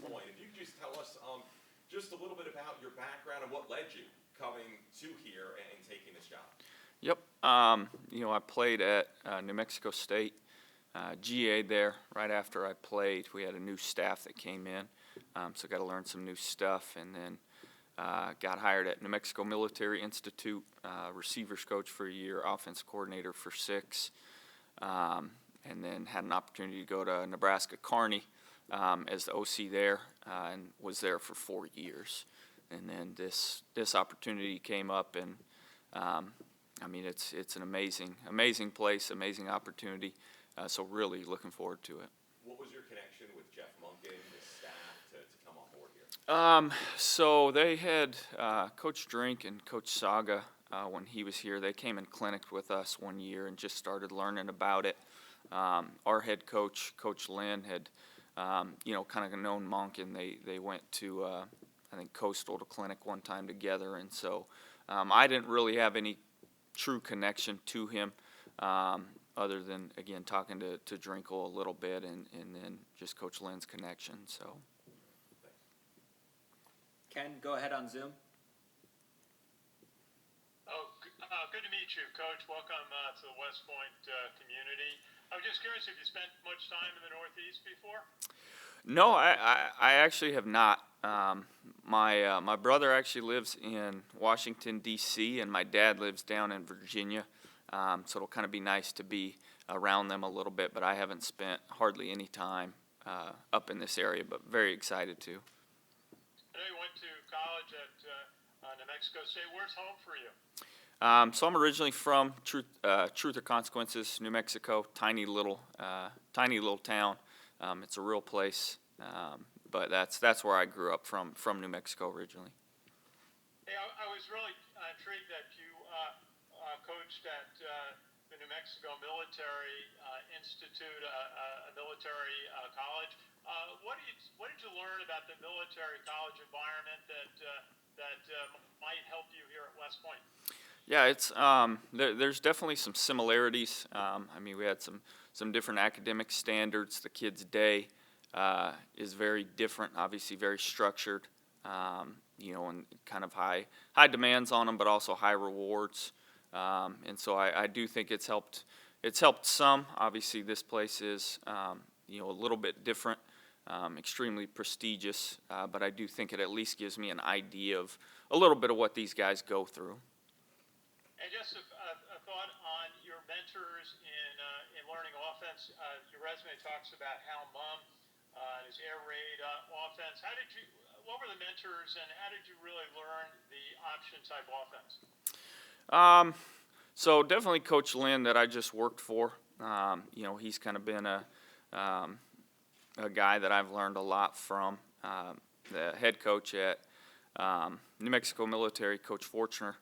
point. If you could just tell us just a little bit about your background and what led you coming to here and taking this job. Yep. I played at New Mexico State, GA'd there right after I played. We had a new staff that came in, so got to learn some new stuff, and then got hired at New Mexico Military Institute, receivers coach for a year, offense coordinator for 6, and then had an opportunity to go to Nebraska Kearney as the OC there, and was there for 4 years. And then this opportunity came up, and it's an amazing place, amazing opportunity. So really looking forward to it. What was your connection with Jeff Monken, the staff, to come on board here? So they had Coach Drink and Coach Saga when he was here. They came and clinicked with us 1 year and just started learning about it. Our head coach, Coach Lynn, had kind of known Monken. They went to I think Coastal to clinic one time together, and so I didn't really have any true connection to him. Other than, again, talking to Drinkle a little bit and then just Coach Lynn's connection. So, Ken, go ahead on Zoom. Good to meet you, Coach. Welcome to the West Point community. I was just curious if you spent much time in the Northeast before? No, I actually have not. My brother actually lives in Washington, D.C., and my dad lives down in Virginia. So it'll kind of be nice to be around them a little bit, but I haven't spent hardly any time up in this area, but very excited to. I know you went to college at New Mexico State. Where's home for you? So I'm originally from Truth or Consequences, New Mexico, tiny little town. It's a real place, but that's where I grew up from New Mexico originally. Hey, I was really intrigued that you coached at the New Mexico Military Institute, a military college. What did you learn about the military college environment that might help you here at West Point? Yeah, it's there's definitely some similarities. We had some different academic standards. The kids' day is very different, obviously very structured, and kind of high demands on them, but also high rewards. And so I do think it's helped some. Obviously, this place is a little bit different, extremely prestigious, but I do think it at least gives me an idea of a little bit of what these guys go through. And just a thought on your mentors in learning offense. Your resume talks about Hal Mumm and his air raid offense. What were the mentors, and how did you really learn the option type offense? So definitely Coach Lynn that I just worked for. He's kind of been a guy that I've learned a lot from. The head coach at New Mexico Military, Coach Fortner.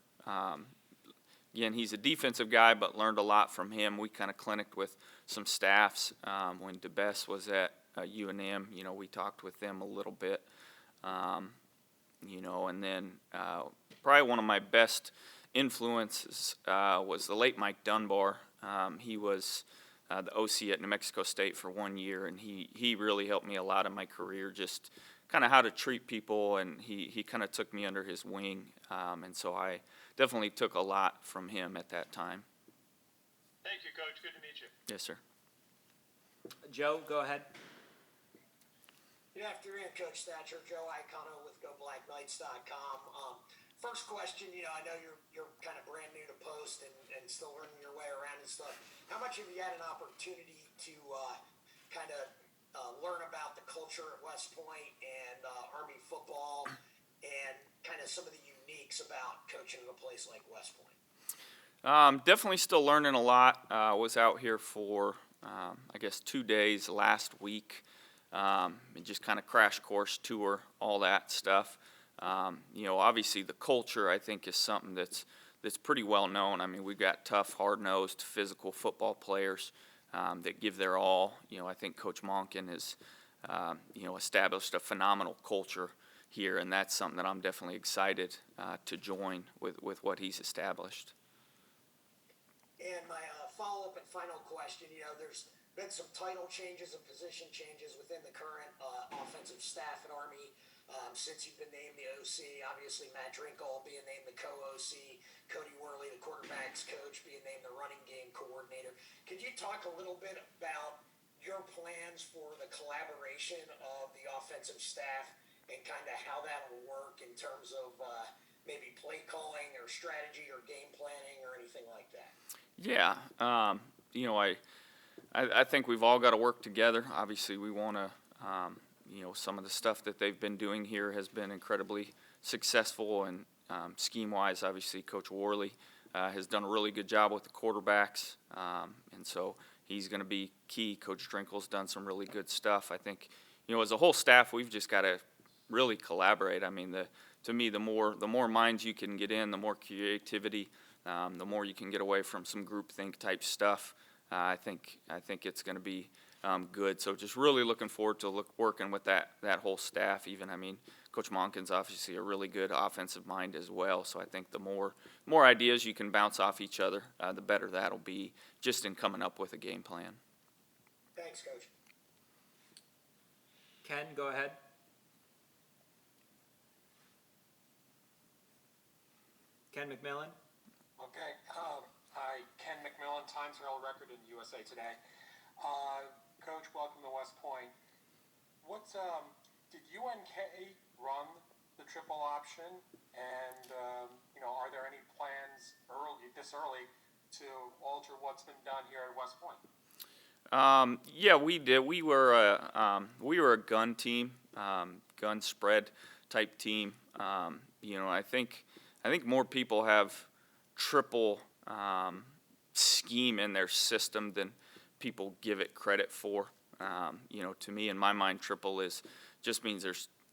Again, he's a defensive guy, but learned a lot from him. We kind of clinicked with some staffs. When DeBess was at UNM, we talked with them a little bit. And then probably one of my best influences was the late Mike Dunbar. He was the OC at New Mexico State for 1 year, and he really helped me a lot in my career, just kind of how to treat people, and he kind of took me under his wing, and so I definitely took a lot from him at that time. Thank you, Coach. Good to meet you. Yes, sir. Joe, go ahead. Good afternoon, Coach Thatcher. Joe Iacono with GoBlackKnights.com. First question, I know you're kind of brand new to Post and still learning your way around and stuff. How much have you had an opportunity to kind of learn about the culture at West Point and Army football and kind of some of the uniques about coaching at a place like West Point? Definitely still learning a lot. Was out here for, 2 days last week. And just kind of crash course tour, all that stuff. Obviously the culture, I think, is something that's pretty well known. We've got tough, hard-nosed, physical football players that give their all. I think Coach Monken has, established a phenomenal culture here, and that's something that I'm definitely excited to join with what he's established. And my follow-up and final question, there's been some title changes and position changes within the current offensive staff at Army since you've been named the OC. Obviously, Matt Drinkle being named the co-OC, Cody Worley, the quarterback's coach, being named the running game coordinator. Could you talk a little bit about your plans for the collaboration of the offensive staff and kind of how that'll work in terms of maybe play calling or strategy or game planning or anything like that? Yeah, I think we've all got to work together. Obviously, we want to, some of the stuff that they've been doing here has been incredibly successful, and scheme-wise, obviously, Coach Worley has done a really good job with the quarterbacks, and so he's going to be key. Coach Drinkle's done some really good stuff. I think, as a whole staff, we've just got to really collaborate. I mean, to me, the more minds you can get in, the more creativity, the more you can get away from some groupthink type stuff. I think it's going to be good. So just really looking forward to working with that whole staff. Even, I mean, Coach Monken's obviously a really good offensive mind as well. So I think the more ideas you can bounce off each other, the better that'll be just in coming up with a game plan. Thanks, Coach. Ken, go ahead. Ken McMillan. Okay. Hi, Ken McMillan, Times Herald Record in USA Today. Coach, welcome to West Point. Did UNK run the triple option? And, are there any plans this early to alter what's been done here at West Point? Yeah, we did. We were a gun team, gun spread type team. I think more people have triple scheme in their system than people give it credit for. To me, in my mind, triple just means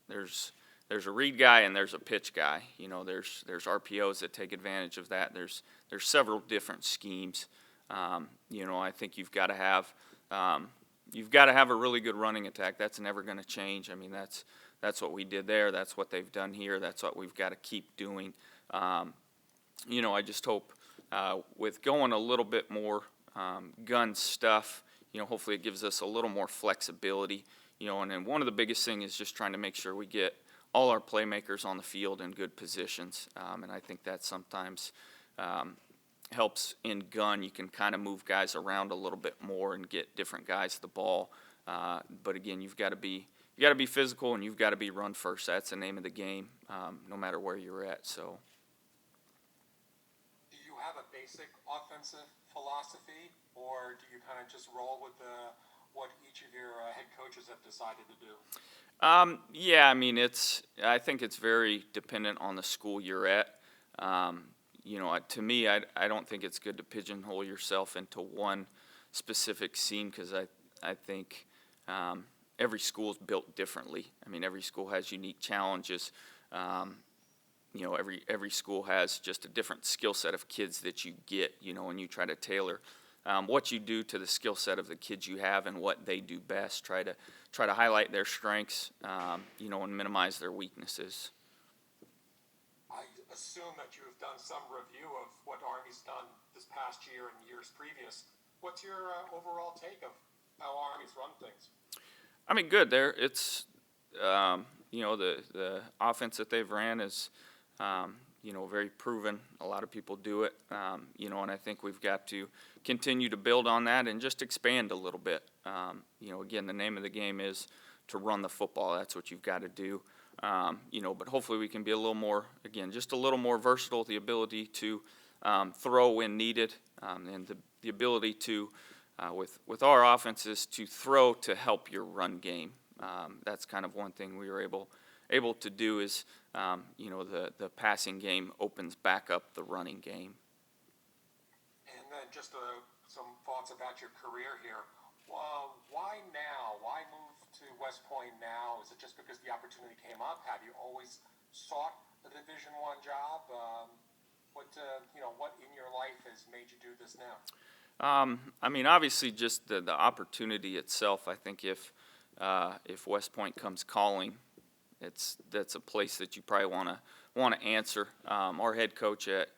there's a read guy and there's a pitch guy. There's RPOs that take advantage of that. There's several different schemes. I think you've got to have a really good running attack. That's never going to change. I mean, that's what we did there. That's what they've done here. That's what we've got to keep doing. I just hope with going a little bit more gun stuff, hopefully it gives us a little more flexibility. And then one of the biggest things is just trying to make sure we get all our playmakers on the field in good positions. And I think that sometimes helps in gun. You can kind of move guys around a little bit more and get different guys the ball. But again, you've got to be physical and you've got to be run first. That's the name of the game, no matter where you're at. So. Do you have a basic offensive philosophy, or do you kind of just roll with what each of your head coaches have decided to do? Yeah, I mean, I think it's very dependent on the school you're at. To me, I don't think it's good to pigeonhole yourself into one specific scheme, because I think every school is built differently. I mean, every school has unique challenges. Every school has just a different skill set of kids that you get, and you try to tailor what you do to the skill set of the kids you have and what they do best. Try to highlight their strengths, and minimize their weaknesses. I assume that you have done some review of what Army's done this past year and years previous. What's your overall take of how Army's run things? I mean, good. It's the offense that they've ran is very proven. A lot of people do it, and I think we've got to continue to build on that and just expand a little bit. Again, the name of the game is to run the football. That's what you've got to do. But hopefully we can be a little more, again, just a little more versatile, the ability to throw when needed, and the ability to, with our offenses, to throw to help your run game. That's kind of one thing we were able to do is, the passing game opens back up the running game. And then just some thoughts about your career here. Why now? Why move to West Point now? Is it just because the opportunity came up? Have you always sought a Division I job? What in your life has made you do this now? I mean, obviously, just the opportunity itself. I think if West Point comes calling, that's a place that you probably want to answer. Our head coach at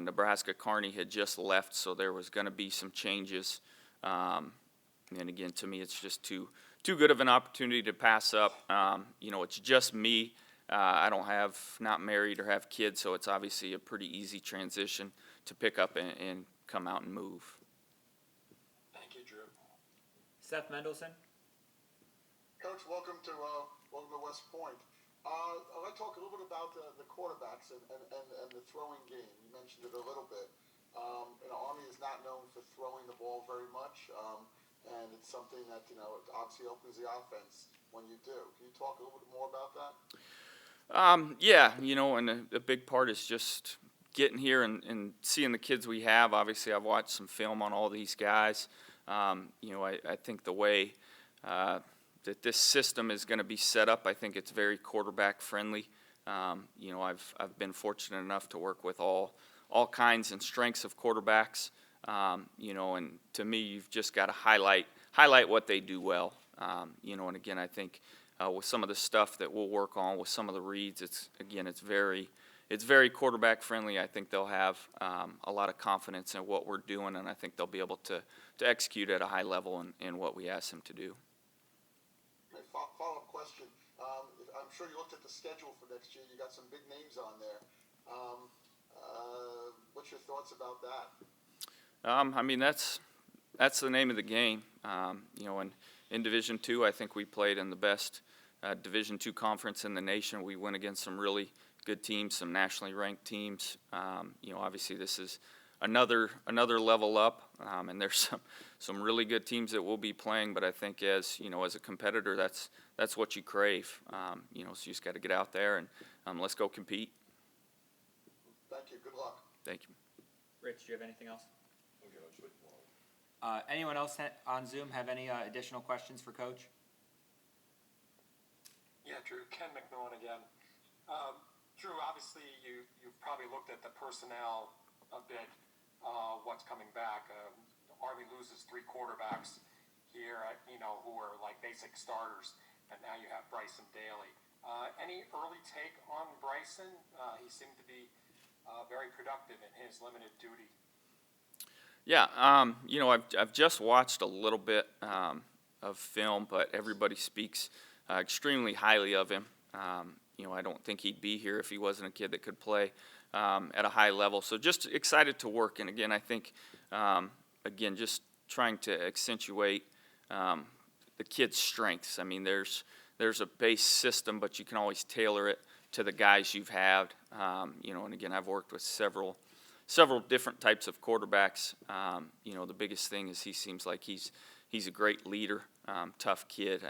Nebraska Kearney had just left, so there was going to be some changes. And again, to me, it's just too good of an opportunity to pass up. It's just me. Not married or have kids, so it's obviously a pretty easy transition to pick up and come out and move. Thank you, Drew. Seth Mendelson. Coach, welcome to West Point. I'd like to talk a little bit about the quarterbacks and the throwing game. You mentioned it a little bit. Army is not known for throwing the ball very much, and it's something that obviously opens the offense when you do. Can you talk a little bit more about that? And a big part is just getting here and seeing the kids we have. Obviously, I've watched some film on all these guys. I think the way that this system is going to be set up, I think it's very quarterback friendly. I've been fortunate enough to work with all kinds and strengths of quarterbacks. And to me, you've just got to highlight what they do well. And again, I think with some of the stuff that we'll work on with some of the reads, it's very quarterback friendly. I think they'll have a lot of confidence in what we're doing, and I think they'll be able to execute at a high level in what we ask them to do. Follow-up question. I'm sure you looked at the schedule for next year. You got some big names on there. What's your thoughts about that? That's the name of the game. In Division II, I think we played in the best Division II conference in the nation. We went against some really good teams, some nationally ranked teams. Obviously this is another level up, and there's some really good teams that we'll be playing. But I think as a competitor, that's what you crave. So you just got to get out there and let's go compete. Thank you. Good luck. Thank you. Rich, do you have anything else? Anyone else on Zoom have any additional questions for Coach? Yeah, Drew. Ken McMillan again. Drew, obviously you've probably looked at the personnel a bit, what's coming back. Army loses 3 quarterbacks here, who are like basic starters, and now you have Bryson Daly. Any early take on Bryson? He seemed to be very productive in his limited duty. Yeah, I've just watched a little bit of film, but everybody speaks extremely highly of him. I don't think he'd be here if he wasn't a kid that could play at a high level. So just excited to work. And again, I think, just trying to accentuate the kid's strengths. There's a base system, but you can always tailor it to the guys you've had. And again, I've worked with several different types of quarterbacks. The biggest thing is he seems like he's a great leader, tough kid.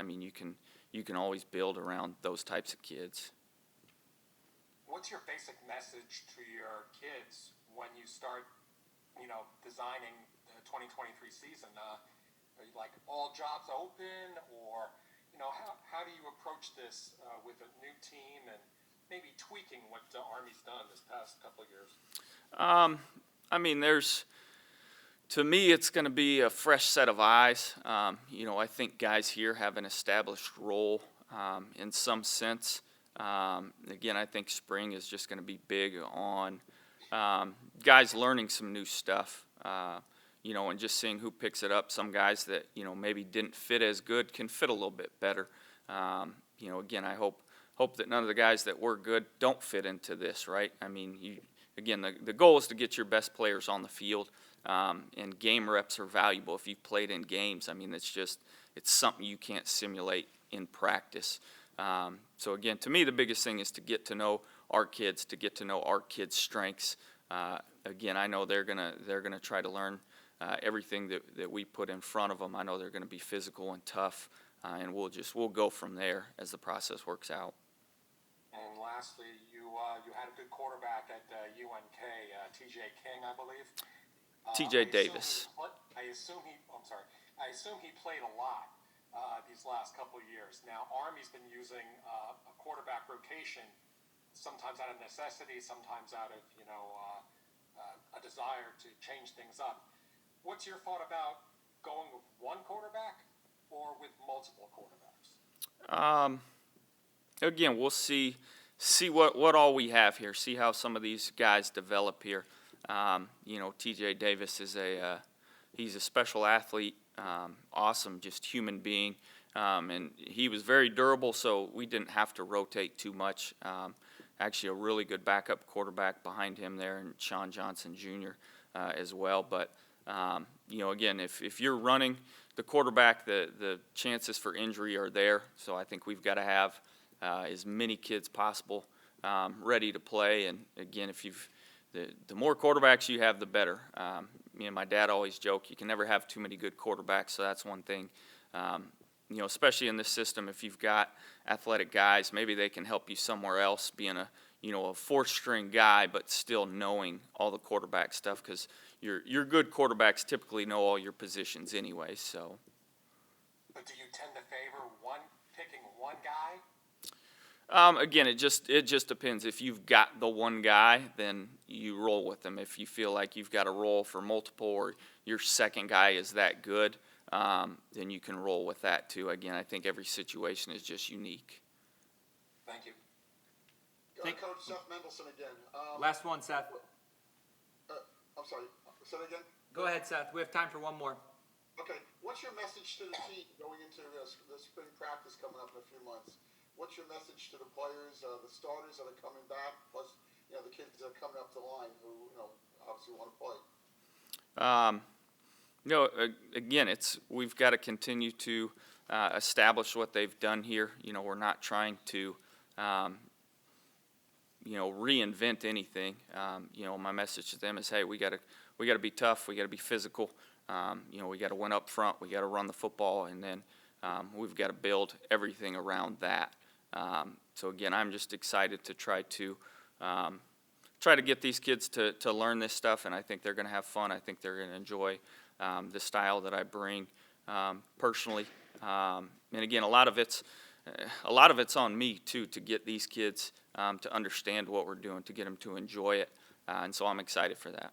You can always build around those types of kids. What's your basic message to your kids when you start, designing the 2023 season? Are you like all jobs open, or how do you approach this with a new team and maybe tweaking what the Army's done this past couple of years? To me, it's going to be a fresh set of eyes. I think guys here have an established role in some sense. Again, I think spring is just going to be big on guys learning some new stuff, and just seeing who picks it up. Some guys that, maybe didn't fit as good can fit a little bit better. Again, I hope that none of the guys that were good don't fit into this, right? The goal is to get your best players on the field, and game reps are valuable if you've played in games. It's something you can't simulate in practice. So again, to me, the biggest thing is to get to know our kids, to get to know our kids' strengths. Again, I know they're gonna try to learn everything that we put in front of them. I know they're gonna be physical and tough, and we'll go from there as the process works out. And lastly, you had a good quarterback at UNK, T.J. King, I believe. T.J. Davis. I assume he played a lot these last couple of years. Now, Army's been using a quarterback rotation, sometimes out of necessity, sometimes out of a desire to change things up. What's your thought about going with one quarterback or with multiple quarterbacks? Again, we'll see what all we have here. See how some of these guys develop here. T.J. Davis is he's a special athlete. awesome, just human being. And he was very durable, so we didn't have to rotate too much. Actually, a really good backup quarterback behind him there, and Sean Johnson Jr. As well. But, again, if you're running the quarterback, the chances for injury are there. So I think we've got to have as many kids possible ready to play. And, again, the more quarterbacks you have, the better. Me and my dad always joke, you can never have too many good quarterbacks, so that's one thing. Especially in this system, if you've got athletic guys, maybe they can help you somewhere else, being a fourth-string guy, but still knowing all the quarterback stuff, because your good quarterbacks typically know all your positions anyway. So. But do you tend to favor picking one guy? Again, it just depends. If you've got the one guy, then you roll with them. If you feel like you've got a role for multiple, or your second guy is that good, then you can roll with that too. Again, I think every situation is just unique. Thank you. Coach Seth Mendelson again. Last one, Seth. I'm sorry. Say that again. Go ahead, Seth. We have time for one more. Okay. What's your message to the team going into the spring practice coming up in a few months? What's your message to the players, the starters that are coming back, plus the kids that are coming up the line who obviously want to play? Again, we've got to continue to establish what they've done here. We're not trying to reinvent anything. My message to them is, hey, we got to be tough. We got to be physical. We got to win up front. We got to run the football, and then we've got to build everything around that. So again, I'm just excited to try to get these kids to learn this stuff, and I think they're going to have fun. I think they're going to enjoy the style that I bring personally. And again, a lot of it's on me too, to get these kids to understand what we're doing, to get them to enjoy it, and so I'm excited for that.